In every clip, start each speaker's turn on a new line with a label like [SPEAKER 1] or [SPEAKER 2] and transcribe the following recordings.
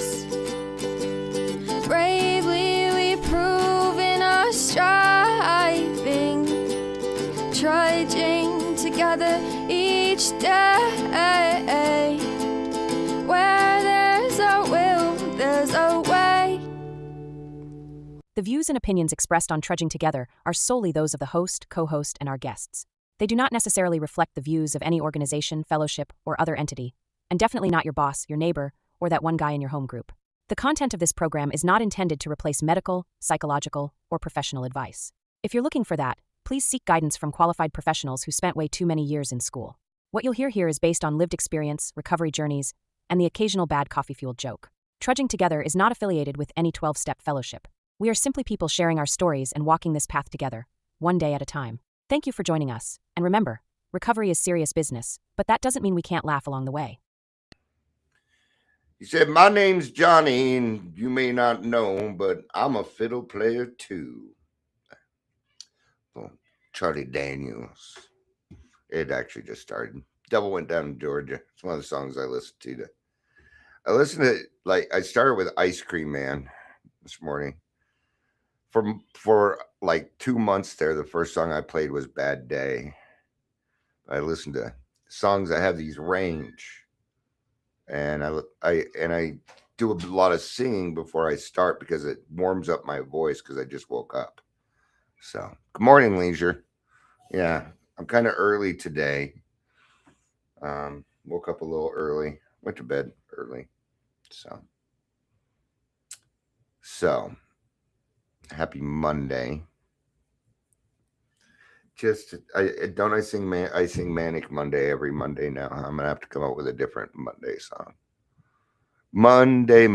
[SPEAKER 1] us. Bravely we prove in our striving, trudging together each day. Where there's a will, there's a way.
[SPEAKER 2] The views and opinions expressed on Trudging Together are solely those of the host, co-host, and our guests. They do not necessarily reflect the views of any organization, fellowship, or other entity, and definitely not your boss, your neighbor, or that one guy in your home group. The content of this program is not intended to replace medical, psychological, or professional advice. If you're looking for that, please seek guidance from qualified professionals who spent way too many years in school. What you'll hear here is based on lived experience, recovery journeys, and the occasional bad coffee-fueled joke. Trudging Together is not affiliated with any 12-step fellowship. We are simply people sharing our stories and walking this path together, one day at a time. Thank you for joining us, and remember, recovery is serious business, but that doesn't mean we can't laugh along the way.
[SPEAKER 3] He said, "My name's Johnny, and you may not know, but I'm a fiddle player too." Well, Charlie Daniels. It actually just started. Devil Went Down to Georgia. It's one of the songs I listen to. I listened to, I started with Ice Cream Man this morning. For like 2 months there, the first song I played was Bad Day. I listened to songs that have these range. And I do a lot of singing before I start because it warms up my voice because I just woke up. So, good morning, Leisure. Yeah, I'm kind of early today. Woke up a little early. Went to bed early. So happy Monday. I sing Manic Monday every Monday now. I'm gonna have to come up with a different Monday song. Monday.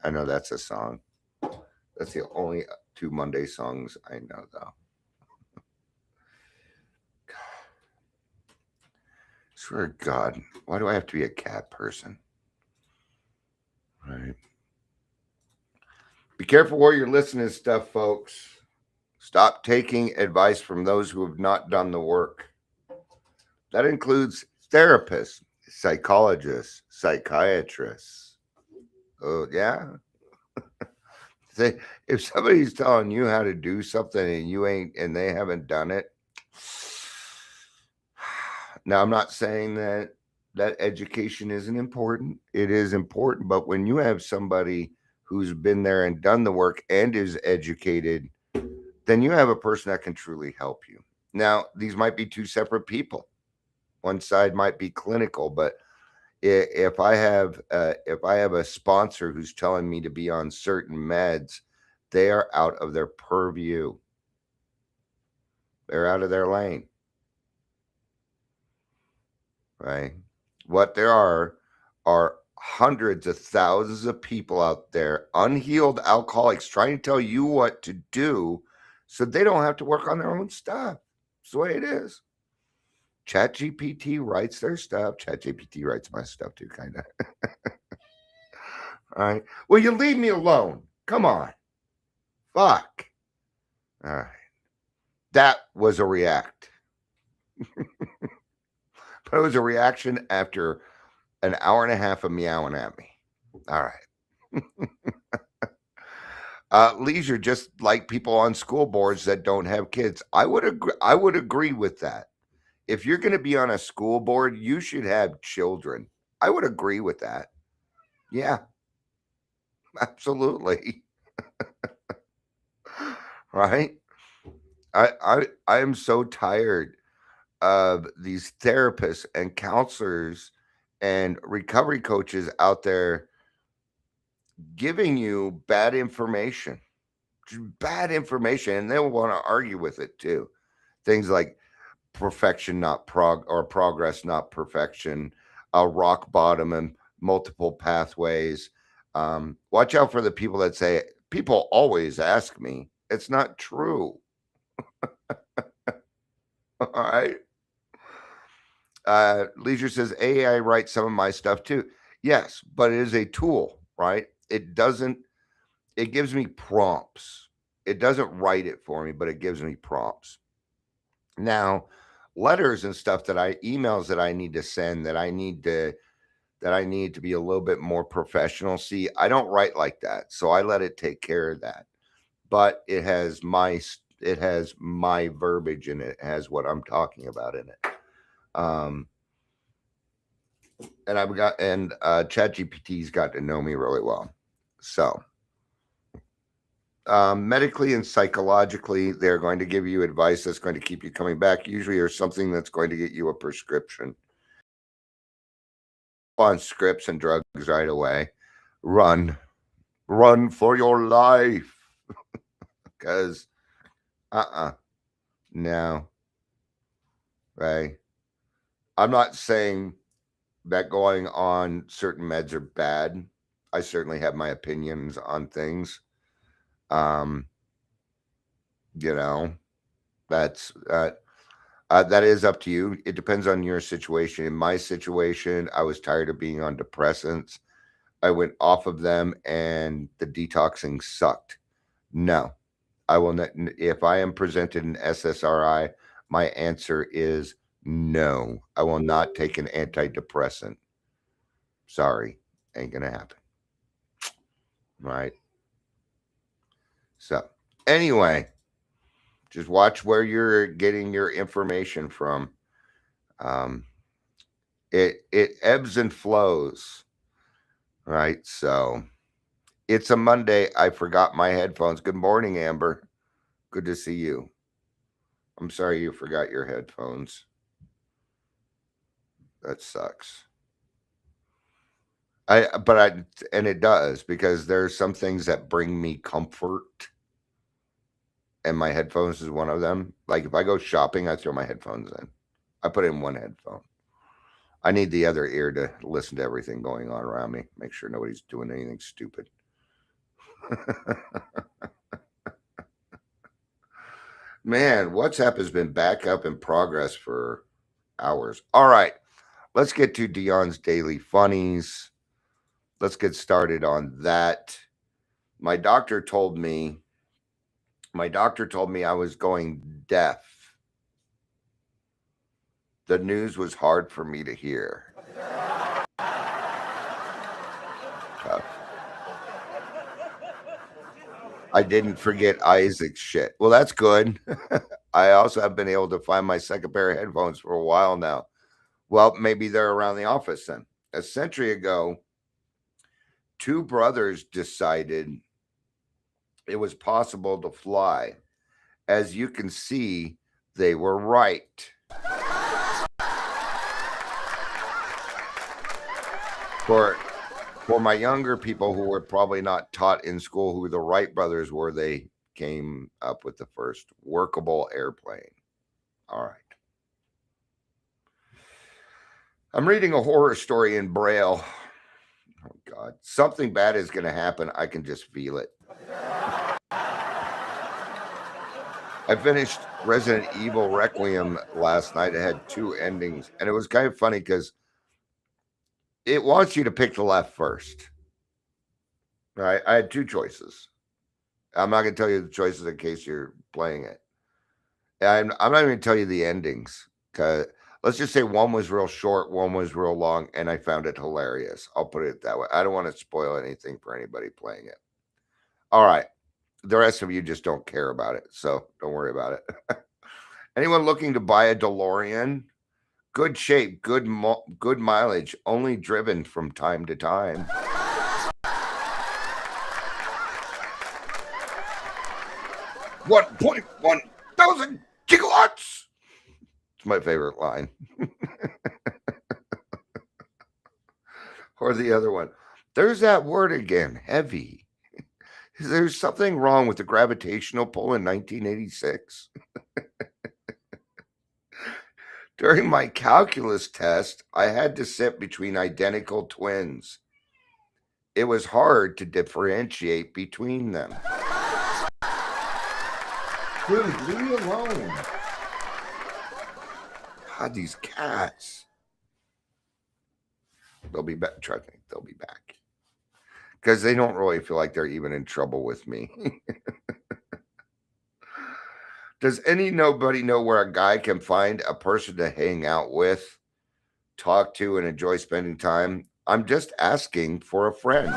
[SPEAKER 3] I know that's a song. That's the only 2 Monday songs I know, though. Swear to God, why do I have to be a cat person? Right. Be careful where you're listening to stuff, folks. Stop taking advice from those who have not done the work. That includes therapists, psychologists, psychiatrists. Oh, yeah? If somebody's telling you how to do something and they haven't done it. Now, I'm not saying that education isn't important. It is important. But when you have somebody who's been there and done the work and is educated, then you have a person that can truly help you. Now, these might be two separate people. One side might be clinical, but if I have a sponsor who's telling me to be on certain meds, they are out of their purview. They're out of their lane. Right? What there are hundreds of thousands of people out there, unhealed alcoholics, trying to tell you what to do so they don't have to work on their own stuff. It's the way it is. ChatGPT writes their stuff. ChatGPT writes my stuff too, kind of. All right. Well, you leave me alone. Come on. Fuck. All right. That was a react. But it was a reaction after an hour and a half of meowing at me. All right. Leisure, just like people on school boards that don't have kids. I would agree with that. If you're going to be on a school board, you should have children. I would agree with that. Yeah, absolutely. Right? I am so tired of these therapists and counselors and recovery coaches out there giving you bad information, and they'll want to argue with it too. Things like perfection, not progress, not perfection, rock bottom and multiple pathways. Watch out for the people that say, people always ask me. It's not true. All right. Leisure says, AI writes some of my stuff too. Yes, but it is a tool, right? It gives me prompts. It doesn't write it for me, but it gives me prompts. Now, letters and stuff emails that I need to send, that I need to that I need to be a little bit more professional. See, I don't write like that, so I let it take care of that. But it has my verbiage in it. It has what I'm talking about in it. And ChatGPT's got to know me really well. So, medically and psychologically, they're going to give you advice that's going to keep you coming back, usually, or something that's going to get you a prescription. On scripts and drugs right away. Run for your life. Because, no. Right. I'm not saying that going on certain meds are bad. I certainly have my opinions on things. That's that is up to you. It depends on your situation. In my situation, I was tired of being on depressants. I went off of them and the detoxing sucked. No, I will not. If I am presented an SSRI, my answer is no. I will not take an antidepressant. Sorry, ain't gonna happen. Right. So, anyway, just watch where you're getting your information from. It ebbs and flows. Right. So, it's a Monday. I forgot my headphones. Good morning, Amber. Good to see you. I'm sorry you forgot your headphones. That sucks. And it does, because there's some things that bring me comfort, and my headphones is one of them. Like if I go shopping, I throw my headphones in. I put in one headphone. I need the other ear to listen to everything going on around me. Make sure nobody's doing anything stupid. Man, WhatsApp has been back up in progress for hours. All right, let's get to Dion's Daily Funnies. Let's get started on that. My doctor told me I was going deaf. The news was hard for me to hear. Tough. I didn't forget Isaac's shit. Well, that's good. I also have been able to find my second pair of headphones for a while now. Well, maybe they're around the office then. A century ago, two brothers decided it was possible to fly. As you can see, they were right. For my younger people who were probably not taught in school who the Wright brothers were, they came up with the first workable airplane. All right. I'm reading a horror story in Braille. Oh, God. Something bad is going to happen. I can just feel it. I finished Resident Evil Requiem last night. It had two endings, and it was kind of funny because it wants you to pick the left first. Right? I had two choices. I'm not going to tell you the choices in case you're playing it. I'm not even going to tell you the endings, because let's just say one was real short, one was real long, and I found it hilarious. I'll put it that way. I don't want to spoil anything for anybody playing it. All right. The rest of you just don't care about it, so don't worry about it. Anyone looking to buy a DeLorean? Good shape, good mileage, only driven from time to time. 1.1 thousand gigawatts. It's my favorite line. Or the other one. There's that word again, heavy. There's something wrong with the gravitational pull in 1986. During my calculus test, I had to sit between identical twins. It was hard to differentiate between them. Dude, leave me alone. God, these cats. They'll be back. Trust me, they'll be back. Because they don't really feel like they're even in trouble with me. Does nobody know where a guy can find a person to hang out with, talk to, and enjoy spending time? I'm just asking for a friend.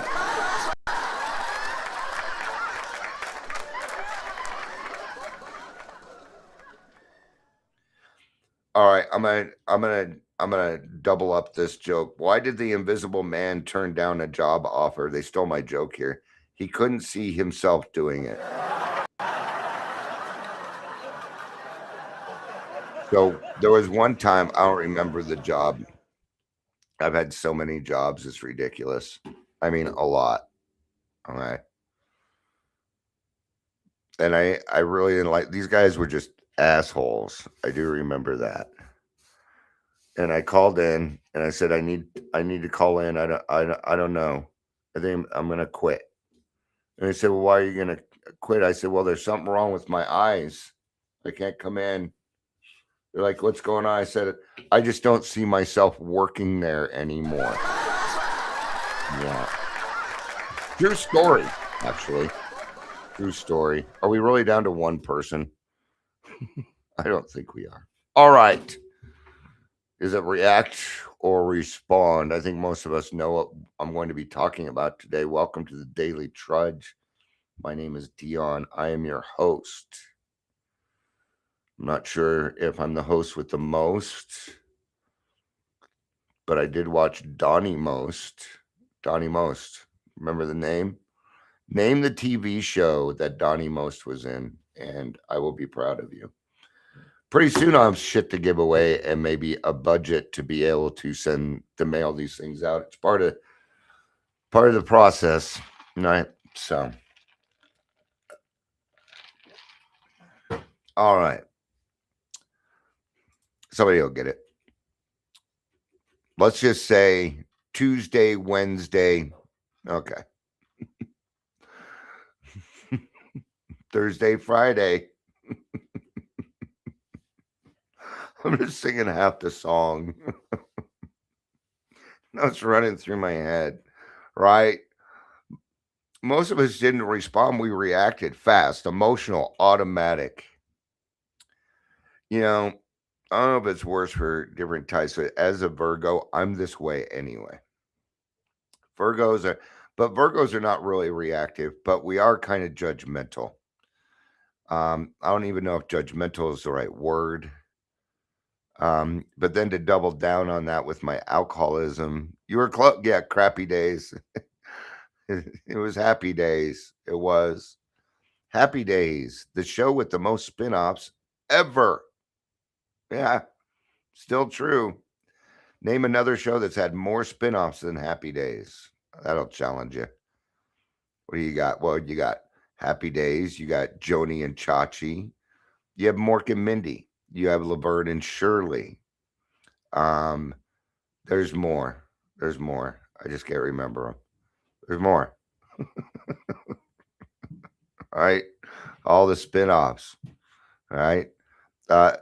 [SPEAKER 3] All right, I'm gonna double up this joke. Why did the invisible man turn down a job offer? They stole my joke here. He couldn't see himself doing it. So there was one time, I don't remember the job. I've had so many jobs, it's ridiculous. I mean, a lot. All right. And I really didn't like these guys were just assholes. I do remember that. And I called in and I said, I need to call in. I don't know. I think I'm gonna quit. And they said, well, why are you gonna quit? I said, well, there's something wrong with my eyes. I can't come in. They're like, what's going on? I said, I just don't see myself working there anymore. Yeah. True story, actually. True story. Are we really down to one person? I don't think we are. All right. Is it react or respond? I think most of us know what I'm going to be talking about today. Welcome to the Daily Trudge. My name is Dion. I am your host. I'm not sure if I'm the host with the most, but I did watch Donnie Most. Donnie Most. Remember the name? Name the TV show that Donnie Most was in, and I will be proud of you. Pretty soon I'll have shit to give away and maybe a budget to be able to mail these things out. It's part of the process, right? So, all right. Somebody will get it. Let's just say Tuesday, Wednesday. Okay. Thursday, Friday. I'm just singing half the song. No, it's running through my head, right? Most of us didn't respond. We reacted fast, emotional, automatic. You know, I don't know if it's worse for different types, but as a Virgo, I'm this way anyway. Virgos are not really reactive, but we are kind of judgmental. I don't even know if judgmental is the right word. But then to double down on that with my alcoholism, you were close. Yeah, crappy days. It was happy days. It was Happy Days, the show with the most spin-offs ever. Yeah, still true. Name another show that's had more spin-offs than Happy Days. That'll challenge you. What do you got? Well, you got Happy Days. You got Joni and Chachi. You have Mork and Mindy. You have Laverne and Shirley. There's more. There's more. I just can't remember them. There's more. All right. All the spin-offs. All right. Uh,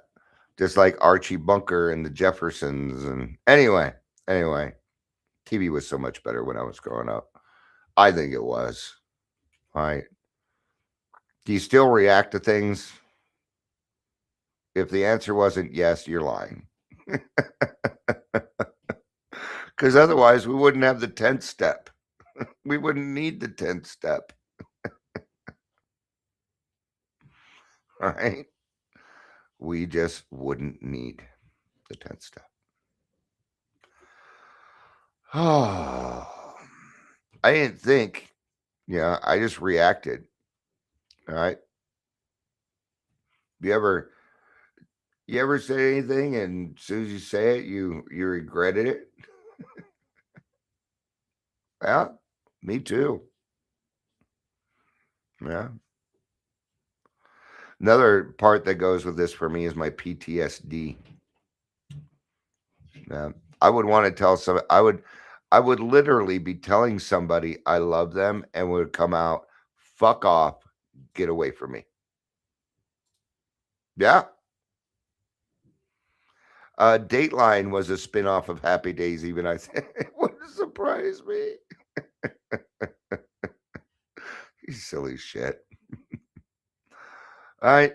[SPEAKER 3] just like Archie Bunker and the Jeffersons. And anyway, TV was so much better when I was growing up. I think it was. All right. Do you still react to things? If the answer wasn't yes, you're lying. Because otherwise, we wouldn't have the 10th step. We wouldn't need the 10th step. All right. We just wouldn't need the 10th step. Oh, I didn't think. Yeah, I just reacted. All right. You ever say anything and as soon as you say it, you regretted it? Yeah, me too. Yeah. Another part that goes with this for me is my PTSD. I would want to tell I would literally be telling somebody I love them and would come out, fuck off, get away from me. Yeah. Dateline was a spinoff of Happy Days, even I think. It wouldn't surprise me. You silly shit. All right.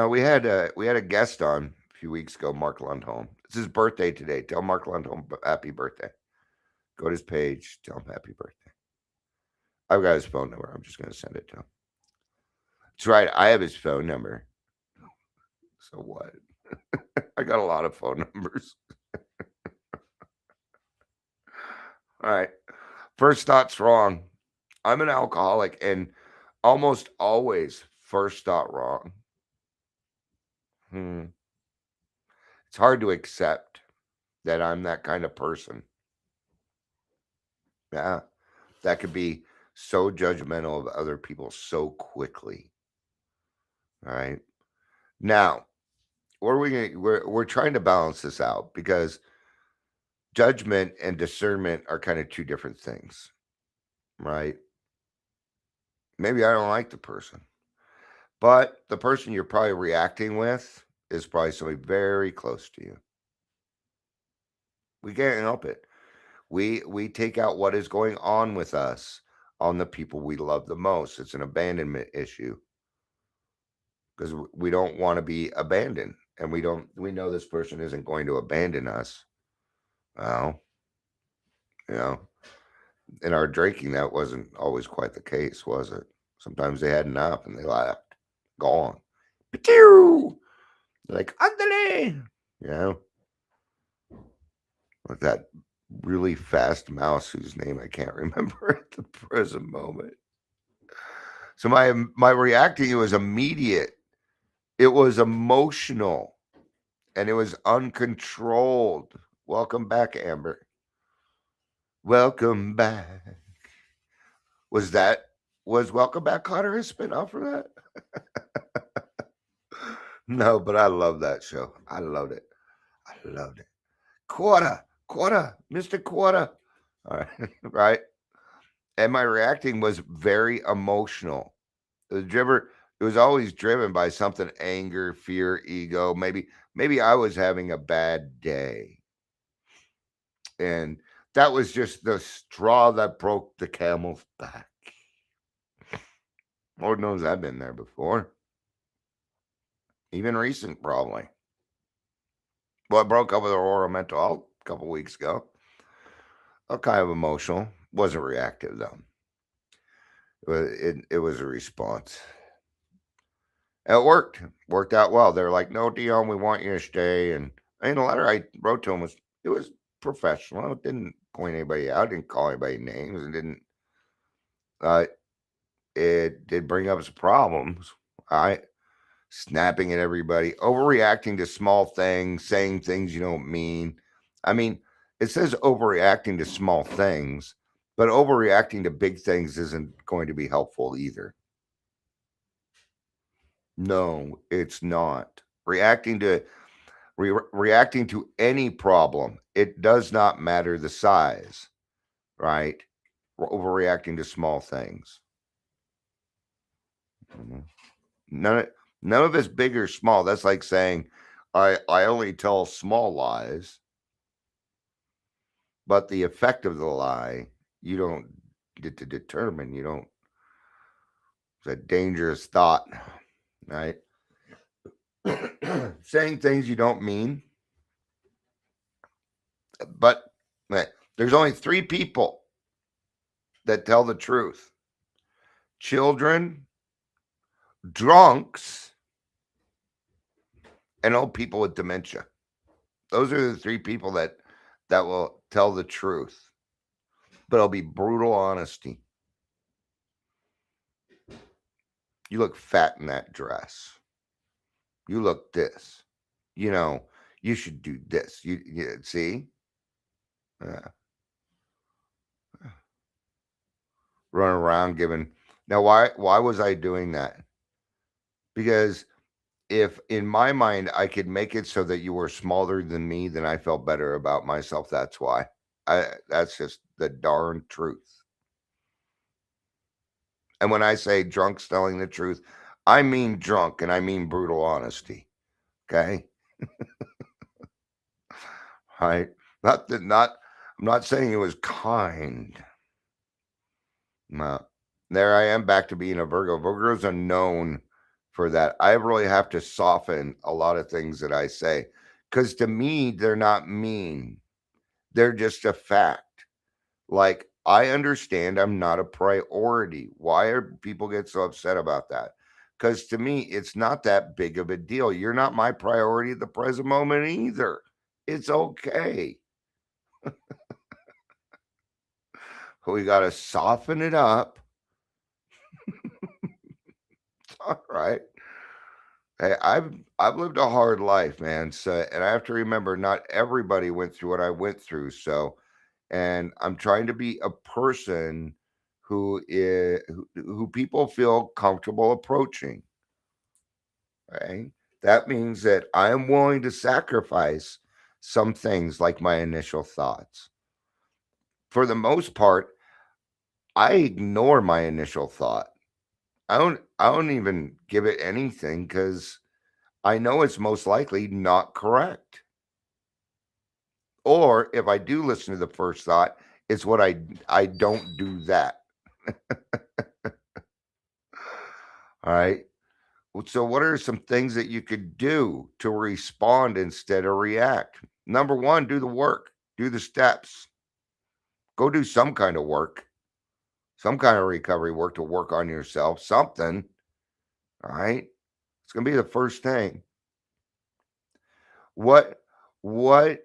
[SPEAKER 3] We had a guest on a few weeks ago, Mark Lundholm. It's his birthday today. Tell Mark Lundholm happy birthday. Go to his page. Tell him happy birthday. I've got his phone number. I'm just going to send it to him. That's right. I have his phone number. So what? I got a lot of phone numbers. All right. First thought's wrong. I'm an alcoholic and almost always first thought wrong. It's hard to accept that I'm that kind of person. Yeah. That could be so judgmental of other people so quickly. All right. Now, we're trying to balance this out because judgment and discernment are kind of two different things, right? Maybe I don't like the person, but the person you're probably reacting with is probably somebody very close to you. We can't help it. We take out what is going on with us on the people we love the most. It's an abandonment issue because we don't want to be abandoned, and we know this person isn't going to abandon us. Well, in our drinking, that wasn't always quite the case, was it? Sometimes they had enough and they left, gone. Like, andale, with that really fast mouse whose name I can't remember at the present moment. So my reacting was immediate. It was emotional, and it was uncontrolled. Welcome back, Amber. Welcome back. Was Welcome Back, Cotter, a spinoff from that? No, but I love that show. I loved it. Quarter, Mr. Quarter. All right, right. And my reacting was very emotional. It was always driven by something: anger, fear, ego. Maybe I was having a bad day, and that was just the straw that broke the camel's back. Lord knows I've been there before. Even recent, probably. Well, I broke up with Aurora Mental Health a couple weeks ago. Kind of emotional. Wasn't reactive, though. It was a response. It worked. Worked out well. They're like, no, Dion, we want you to stay. And the letter I wrote to him was professional. It didn't point anybody out. Didn't call anybody names. And didn't. It did bring up some problems. Snapping at everybody, overreacting to small things, saying things you don't mean. I mean, it says overreacting to small things, but overreacting to big things isn't going to be helpful either. No, it's not. Reacting to any problem, it does not matter the size, right? We're overreacting to small things. None of it's big or small. That's like saying, I only tell small lies, but the effect of the lie, you don't get to determine. You don't. It's a dangerous thought, right? Saying things you don't mean. But there's only 3 people that tell the truth: children, drunks, and old people with dementia. Those are the 3 people that will tell the truth, but it'll be brutal honesty. You look fat in that dress. You look this. You should do this. You see? Run around giving. Now, why was I doing that? Because if in my mind I could make it so that you were smaller than me, then I felt better about myself. That's why. That's just the darn truth. And when I say drunks telling the truth, I mean drunk, and I mean brutal honesty. Okay? Right? I'm not saying it was kind. No. There I am, back to being a Virgo. Virgos are known for that. I really have to soften a lot of things that I say because to me, they're not mean. They're just a fact. Like, I understand I'm not a priority. Why are people get so upset about that? Because to me, it's not that big of a deal. You're not my priority at the present moment either. It's okay. We got to soften it up. All right. Hey, I've lived a hard life, man. So, and I have to remember, not everybody went through what I went through. So, and I'm trying to be a person who people feel comfortable approaching. Right? That means that I am willing to sacrifice some things like my initial thoughts. For the most part, I ignore my initial thought. I don't even give it anything because I know it's most likely not correct. Or if I do listen to the first thought, it's what I don't do that. All right. So what are some things that you could do to respond instead of react? Number one, do the work, do the steps, go do some kind of work, some kind of recovery work to work on yourself, something. All right. It's gonna be the first thing. What what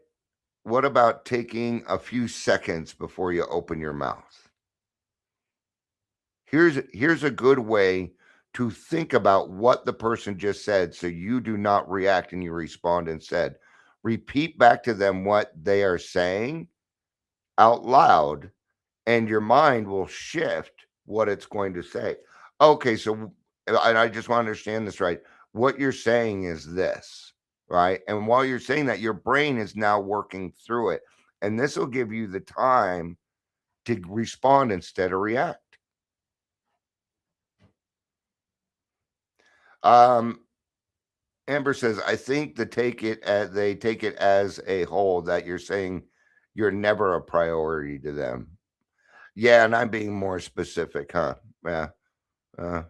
[SPEAKER 3] what about taking a few seconds before you open your mouth? Here's a good way to think about what the person just said so you do not react and you respond instead. Repeat back to them what they are saying out loud and your mind will shift what it's going to say. Okay, so and I just want to understand this right. What you're saying is this, right? And while you're saying that, your brain is now working through it. And this will give you the time to respond instead of react. Um, Amber says, I think they take it as a whole that you're saying you're never a priority to them. Yeah, and I'm being more specific, huh? Yeah. Uh,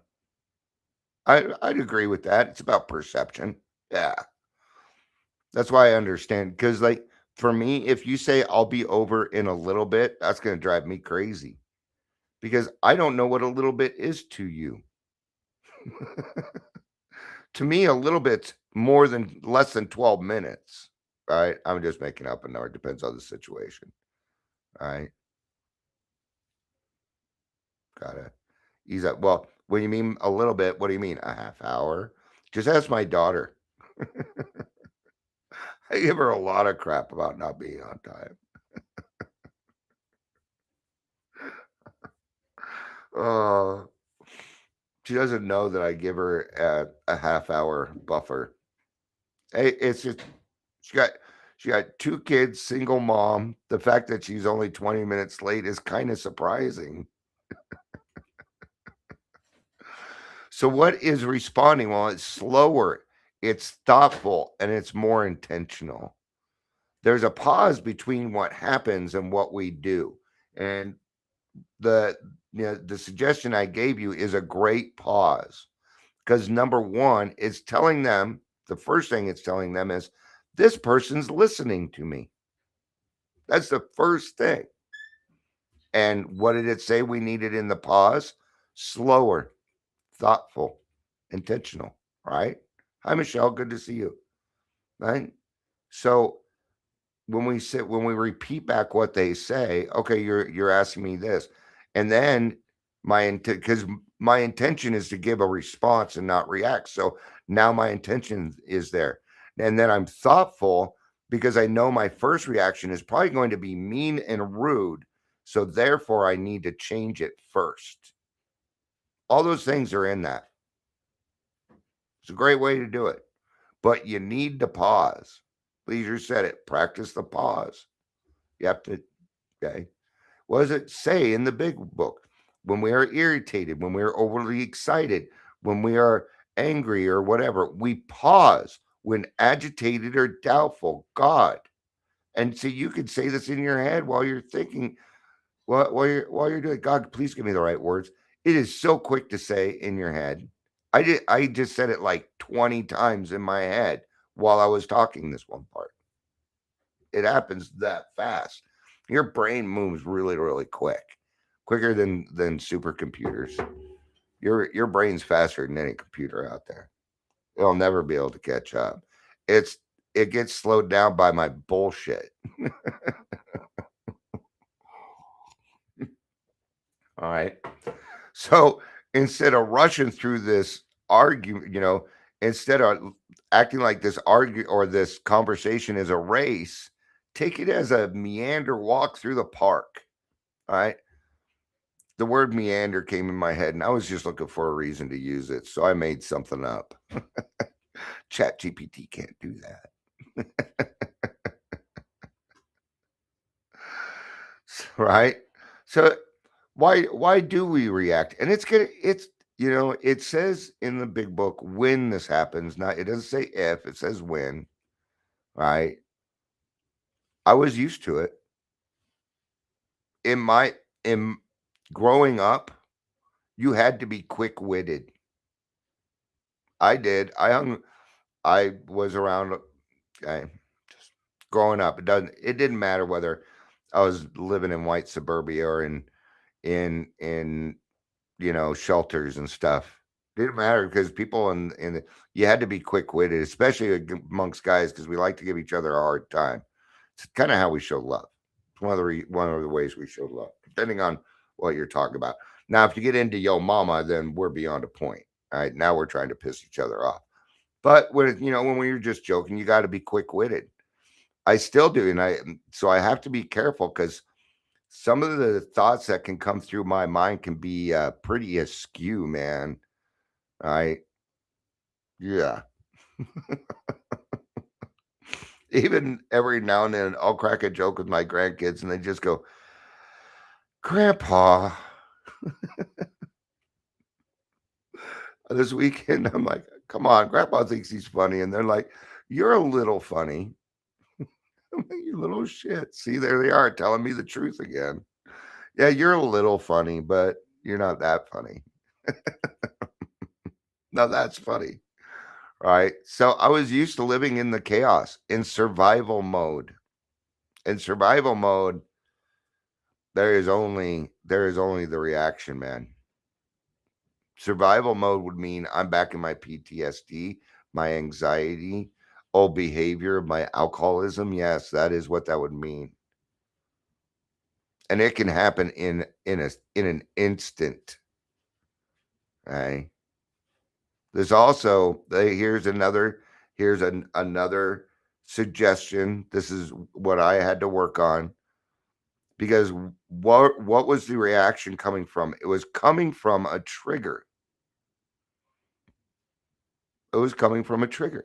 [SPEAKER 3] I'd agree with that. It's about perception. Yeah. That's why I understand. Because, like, for me, if you say I'll be over in a little bit, that's going to drive me crazy because I don't know what a little bit is to you. To me, a little bit's more than less than 12 minutes. Right. I'm just making up a number. It depends on the situation. All right. Got to ease up. Well, when you mean a little bit, what do you mean? A half hour? Just ask my daughter. I give her a lot of crap about not being on time. Uh, she doesn't know that I give her a half hour buffer. Hey, it's just she got she got two kids, single mom. The fact that she's only 20 minutes late is kind of surprising. So what is responding? Well, it's slower, it's thoughtful, and it's more intentional. There's a pause between what happens and what we do. And the the suggestion I gave you is a great pause because number one, it's telling them the first thing it's telling them is this person's listening to me. That's the first thing. And what did it say we needed in the pause? Slower, thoughtful, intentional. Right? Hi, Michelle. Good to see you. Right? So when we repeat back what they say, okay, you're asking me this, and then my intent because my intention is to give a response and not react. So now my intention is there, and then I'm thoughtful because I know my first reaction is probably going to be mean and rude. So therefore, I need to change it first. All those things are in that. It's a great way to do it, but you need to pause. Leisure said it. Practice the pause. You have to, okay. What does it say in the big book? When we are irritated, when we are overly excited, when we are angry or whatever, we pause. When agitated or doubtful, God. And so you can say this in your head while you're thinking, while you're doing, God, please give me the right words. It is so quick to say in your head. I just said it like 20 times in my head while I was talking this one part. It happens that fast. Your brain moves really, really quick, quicker than supercomputers. Your brain's faster than any computer out there. It'll never be able to catch up. It's it gets slowed down by my bullshit. All right. So instead of rushing through this argument, instead of acting like this argue or this conversation is a race, take it as a meander walk through the park. All right. The word meander came in my head and I was just looking for a reason to use it. So I made something up. Chat GPT can't do that. Right? So why do we react? And it says in the big book when this happens. Not it doesn't say if, it says when, right? I was used to it. In growing up, you had to be quick-witted. I did. I was around just growing up. It didn't matter whether I was living in white suburbia or in shelters and stuff. Didn't matter because people you had to be quick-witted, especially amongst guys, because we like to give each other a hard time. It's kind of how we show love. It's one of the ways we show love, depending on what you're talking about. Now, if you get into yo mama, then we're beyond a point. All right, now we're trying to piss each other off. But when we were just joking, you got to be quick-witted. I still do, so I have to be careful because some of the thoughts that can come through my mind can be pretty askew, man. All right. Yeah. Even every now and then I'll crack a joke with my grandkids and they just go, Grandpa. This weekend, I'm like, come on, Grandpa thinks he's funny. And they're like, you're a little funny. I'm like, you little shit. See, there they are telling me the truth again. Yeah, you're a little funny, but you're not that funny. Now that's funny. Right. So I was used to living in the chaos, in survival mode. In survival mode, there is only the reaction, man. Survival mode would mean I'm back in my PTSD, my anxiety, old behavior, my alcoholism. Yes, that is what that would mean. And it can happen in an instant. Right. There's also here's another suggestion. This is what I had to work on. Because what was the reaction coming from? It was coming from a trigger. It was coming from a trigger.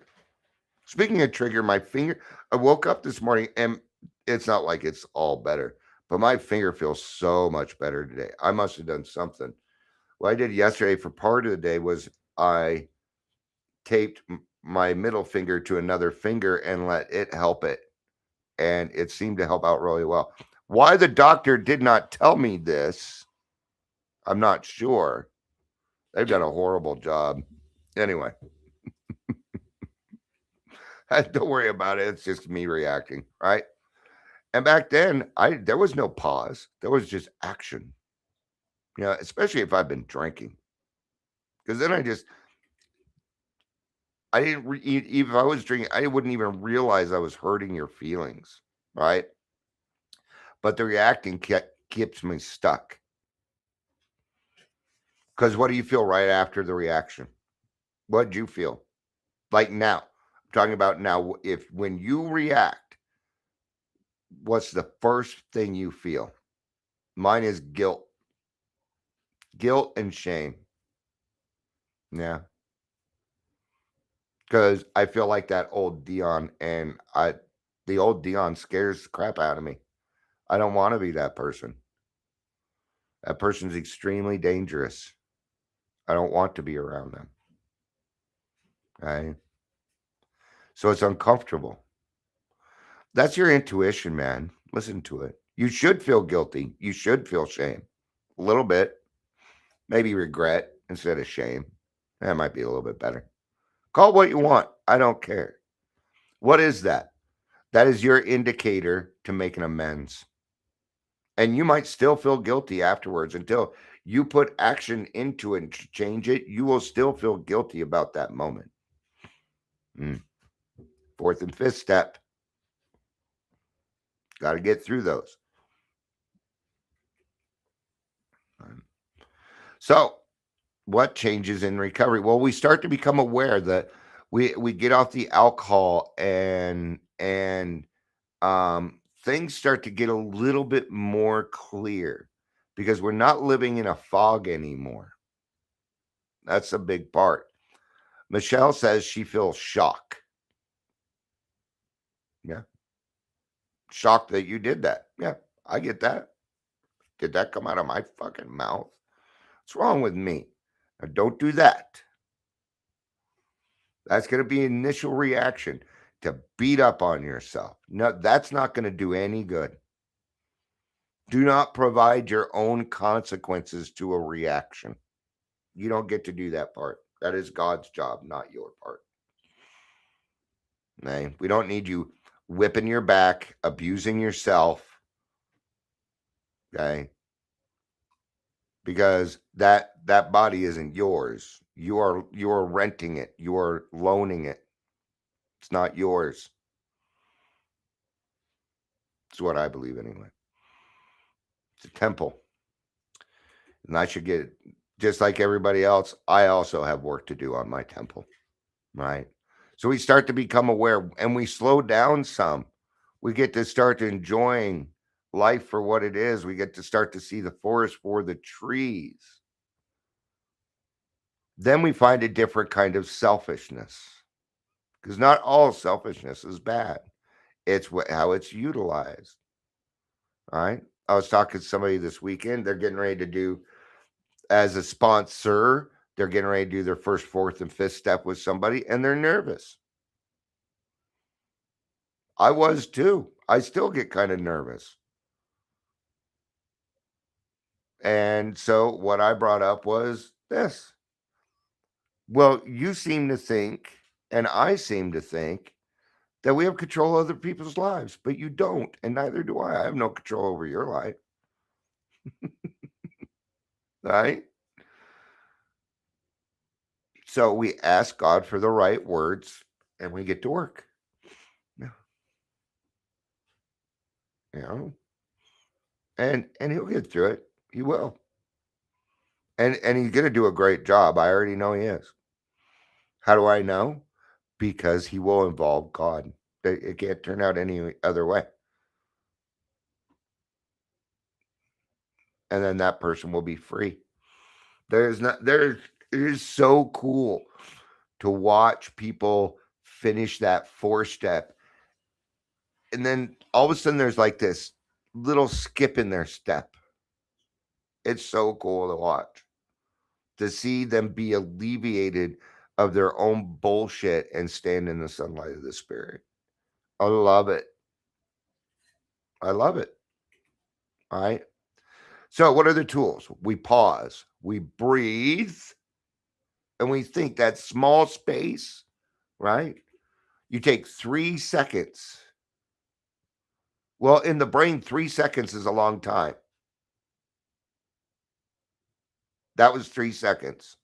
[SPEAKER 3] Speaking of trigger, my finger, I woke up this morning and it's not like it's all better, but my finger feels so much better today. I must have done something. What I did yesterday for part of the day was I taped my middle finger to another finger and let it help it. And it seemed to help out really well. Why the doctor did not tell me this, I'm not sure. They've done a horrible job. Anyway, don't worry about it. It's just me reacting, right? And back then, there was no pause. There was just action. Especially if I've been drinking, because then I didn't. If I was drinking, I wouldn't even realize I was hurting your feelings, right? But the reacting keeps me stuck. Because what do you feel right after the reaction? What do you feel? Like now, I'm talking about now. When you react, what's the first thing you feel? Mine is guilt. Guilt and shame. Yeah. Because I feel like that old Dion, and the old Dion scares the crap out of me. I don't want to be that person. That person's extremely dangerous. I don't want to be around them. Right? So it's uncomfortable. That's your intuition, man. Listen to it. You should feel guilty. You should feel shame. A little bit. Maybe regret instead of shame. That might be a little bit better. Call it what you want. I don't care. What is that? That is your indicator to make an amends. And you might still feel guilty afterwards until you put action into it and change it. You will still feel guilty about that moment. Fourth and fifth step. Got to get through those. So, what changes in recovery? Well, we start to become aware that we get off the alcohol and things start to get a little bit more clear because we're not living in a fog anymore. That's a big part. Michelle says she feels shock. Yeah. Shocked that you did that. Yeah, I get that. Did that come out of my fucking mouth? What's wrong with me? Now, don't do that. That's going to be initial reaction to beat up on yourself. No, that's not going to do any good. Do not provide your own consequences to a reaction. You don't get to do that part. That is God's job, not your part. Okay? We don't need you whipping your back, abusing yourself. Okay? Because that body isn't yours. You are renting it. You are loaning it. It's not yours. It's what I believe anyway. It's a temple. And I should get, just like everybody else, I also have work to do on my temple. Right? So we start to become aware and we slow down some. We get to start enjoying life for what it is. We get to start to see the forest for the trees. Then we find a different kind of selfishness. Because not all selfishness is bad. It's how it's utilized. All right. I was talking to somebody this weekend. They're getting ready to do, as a sponsor, they're getting ready to do their first, fourth, and fifth step with somebody, and they're nervous. I was too. I still get kind of nervous. And so what I brought up was this. Well, you seem to think, and I seem to think, that we have control of other people's lives, but you don't, and neither do I. I have no control over your life. Right? So we ask God for the right words and we get to work. Yeah. You know? And he'll get through it. He will. And he's gonna do a great job. I already know he is. How do I know? Because he will involve God. It can't turn out any other way. And then that person will be free. It is so cool to watch people finish that 4-step. And then all of a sudden there's like this little skip in their step. It's so cool to watch. To see them be alleviated of their own bullshit and stand in the sunlight of the spirit. I love it. I love it. All right. So, what are the tools? We pause, we breathe, and we think that small space, right? You take 3 seconds. Well, in the brain, 3 seconds is a long time. That was 3 seconds.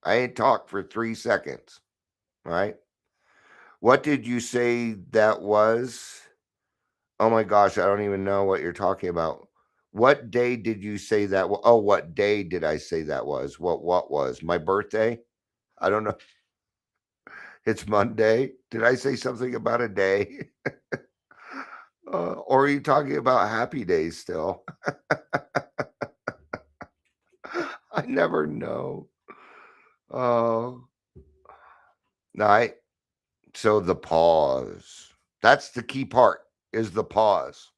[SPEAKER 3] I ain't talked for 3 seconds, right? What did you say that was? Oh my gosh, I don't even know what you're talking about. What day did you say that? Oh, what day did I say that was? What was my birthday? I don't know. It's Monday. Did I say something about a day? Or are you talking about happy days still? I never know. Oh, night. So the pause. That's the key part, is the pause,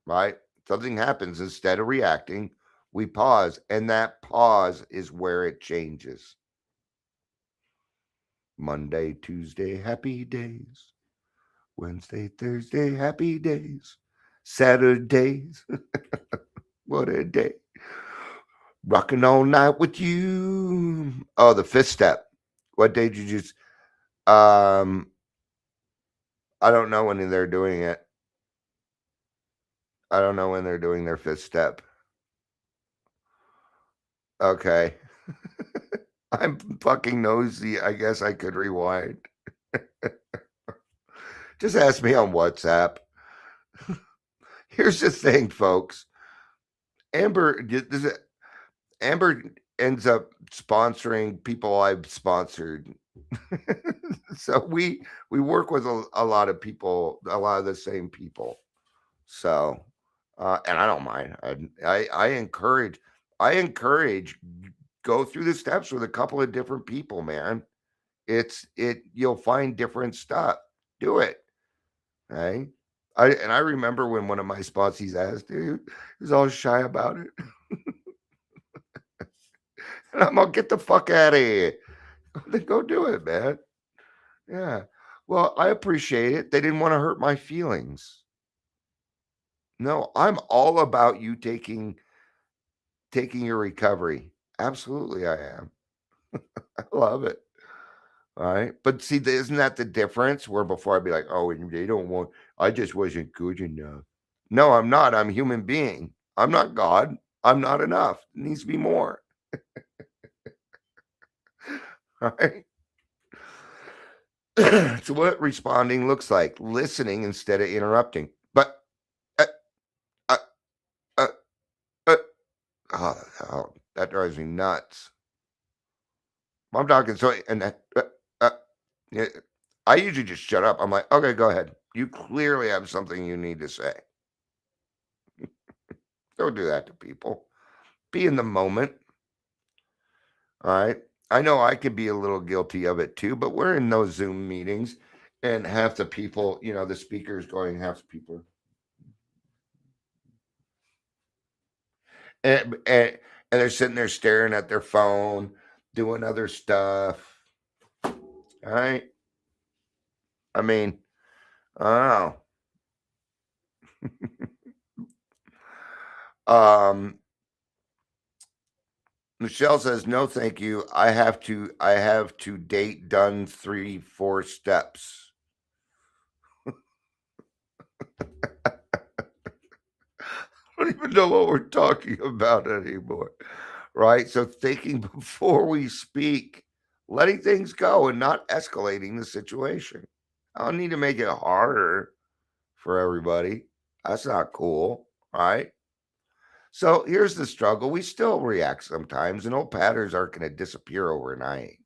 [SPEAKER 3] right? Something happens, instead of reacting, we pause, and that pause is where it changes. Monday, Tuesday, happy days. Wednesday, Thursday, happy days. Saturdays. What a day. Rocking all night with you. Oh, the fifth step. What day did you just? I don't know when they're doing it. I don't know when they're doing their fifth step. Okay. I'm fucking nosy. I guess I could rewind. Just ask me on WhatsApp. Here's the thing, folks. Amber ends up sponsoring people I've sponsored. So we work with a lot of people, a lot of the same people. So and I don't mind. I encourage go through the steps with a couple of different people, man. You'll find different stuff. Do it. Right? I remember when one of my sponsees asked, dude, he was all shy about it. And I'm gonna get the fuck out of here. Then go do it, man. Yeah. Well, I appreciate it. They didn't want to hurt my feelings. No, I'm all about you taking your recovery. Absolutely, I am. I love it. All right. But see, isn't that the difference? Where before I'd be like, oh, they don't want, I just wasn't good enough. No, I'm not. I'm a human being. I'm not God. I'm not enough. It needs to be more. All right. So what responding looks like, listening instead of interrupting. But uh, uh, uh, oh, that drives me nuts. I'm talking so, and uh, yeah, I usually just shut up. I'm like, okay, go ahead. You clearly have something you need to say. Don't do that to people. Be in the moment. All right. I know I could be a little guilty of it too, but we're in those Zoom meetings and half the people, the speaker's going, half the people. And they're sitting there staring at their phone, doing other stuff. All right. I mean, I don't know. Michelle says, no, thank you. I have to date done 3-4 steps. I don't even know what we're talking about anymore. Right? So thinking before we speak, letting things go and not escalating the situation. I don't need to make it harder for everybody. That's not cool. Right? So here's the struggle. We still react sometimes, and old patterns aren't going to disappear overnight.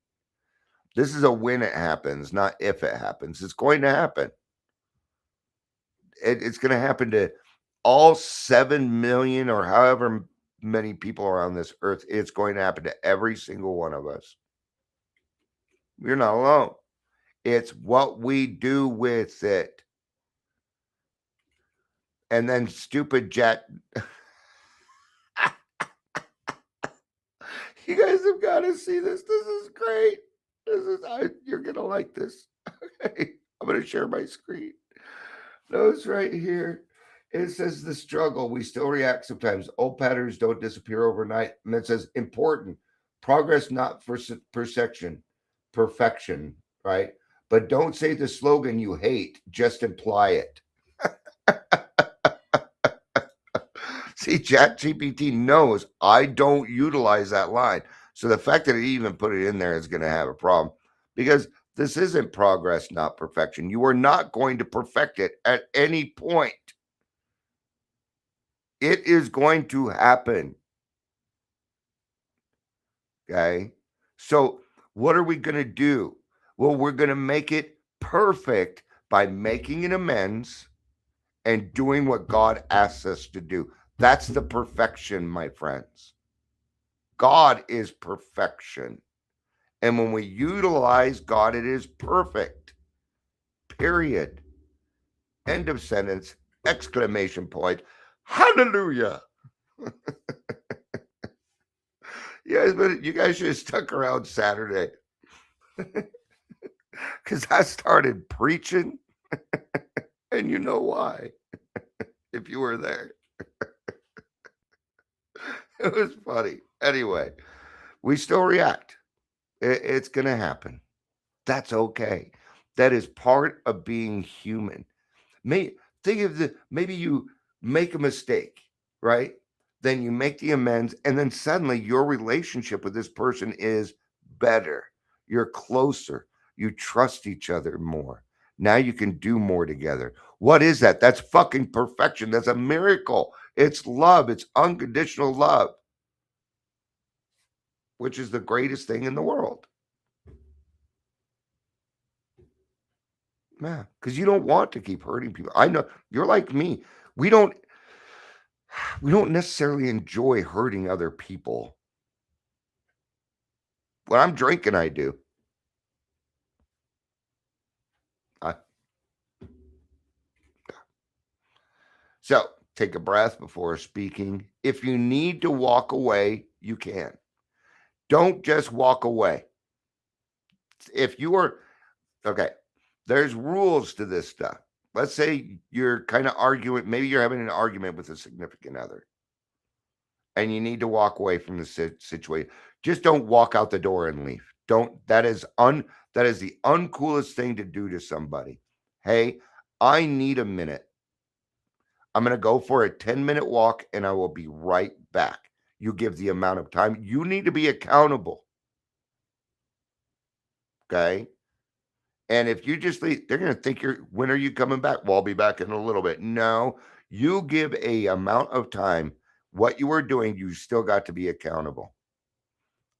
[SPEAKER 3] This is a when it happens, not if it happens. It's going to happen. It's going to happen to all 7 million or however many people are on this earth. It's going to happen to every single one of us. You're not alone. It's what we do with it. And then stupid Jet. You guys have got to see this. This is great. You're going to like this. Okay. I'm going to share my screen. Notice right here. It says the struggle. We still react sometimes. Old patterns don't disappear overnight. And it says important. Progress not for perfection, right? But don't say the slogan you hate. Just imply it. See, ChatGPT knows I don't utilize that line. So the fact that it even put it in there is going to have a problem because this isn't progress, not perfection. You are not going to perfect it at any point. It is going to happen. Okay. So what are we going to do? Well, we're going to make it perfect by making an amends and doing what God asks us to do. That's the perfection, my friends. God is perfection. And when we utilize God, it is perfect. Period. End of sentence. Exclamation point. Hallelujah. You guys should have stuck around Saturday. Because I started preaching. And you know why. If you were there. It was funny. Anyway, we still react. It's going to happen. That's okay. That is part of being human. May think of maybe you make a mistake, right? Then you make the amends, and then suddenly your relationship with this person is better. You're closer. You trust each other more. Now you can do more together. What is that? That's fucking perfection. That's a miracle. It's love. It's unconditional love, which is the greatest thing in the world. Yeah, because you don't want to keep hurting people. I know you're like me. We don't we don't necessarily enjoy hurting other people. When I'm drinking, I do. I, so take a breath before speaking. If you need to walk away, you can. Don't just walk away. If you are, okay, there's rules to this stuff. Let's say you're kind of arguing, maybe you're having an argument with a significant other and you need to walk away from the situation. Just don't walk out the door and leave. Don't, that is the uncoolest thing to do to somebody. Hey, I need a minute. I'm going to go for a 10-minute walk and I will be right back. You give the amount of time. You need to be accountable. Okay. And if you just leave, they're going to think when are you coming back? Well, I'll be back in a little bit. No, you give a amount of time. What you are doing, you still got to be accountable.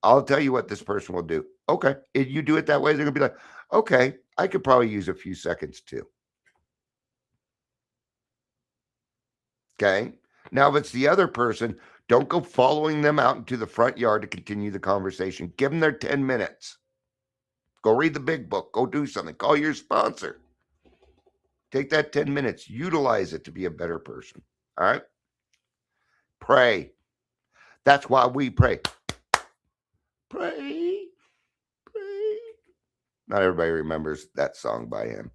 [SPEAKER 3] I'll tell you what this person will do. Okay. If you do it that way, they're going to be like, okay, I could probably use a few seconds too. Okay. Now, if it's the other person, don't go following them out into the front yard to continue the conversation. Give them their 10 minutes. Go read the big book. Go do something. Call your sponsor. Take that 10 minutes. Utilize it to be a better person. All right. Pray. That's why we pray. Pray. Pray. Not everybody remembers that song by him,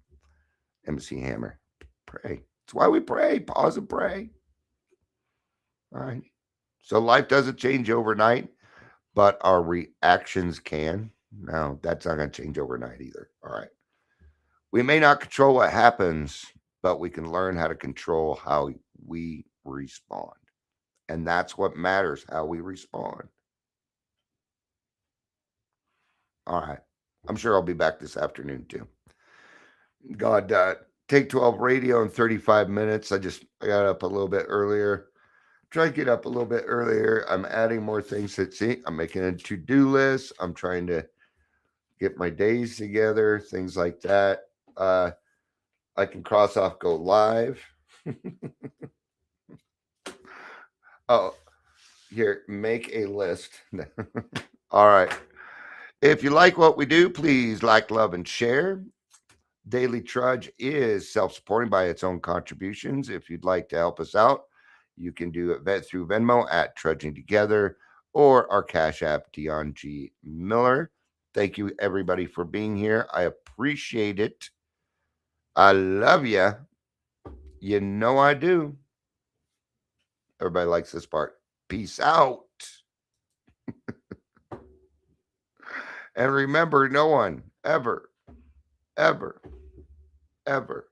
[SPEAKER 3] MC Hammer. Pray. That's why we pray. Pause and pray. All right. So life doesn't change overnight, but our reactions can. No, that's not going to change overnight either. All right. We may not control what happens, but we can learn how to control how we respond. And that's what matters, how we respond. All right. I'm sure I'll be back this afternoon too. God, take 12 radio in 35 minutes. I got up a little bit earlier. Try to get up a little bit earlier. I'm adding more things to see. I'm making a to-do list. I'm trying to get my days together, things like that. I can cross off go live. Oh, here, make a list. All right. If you like what we do, please like, love, and share. Daily Trudge is self-supporting by its own contributions. If you'd like to help us out, you can do it through Venmo at Trudging Together or our Cash App, Dion G. Miller. Thank you, everybody, for being here. I appreciate it. I love you. You know I do. Everybody likes this part. Peace out. And remember, no one ever, ever, ever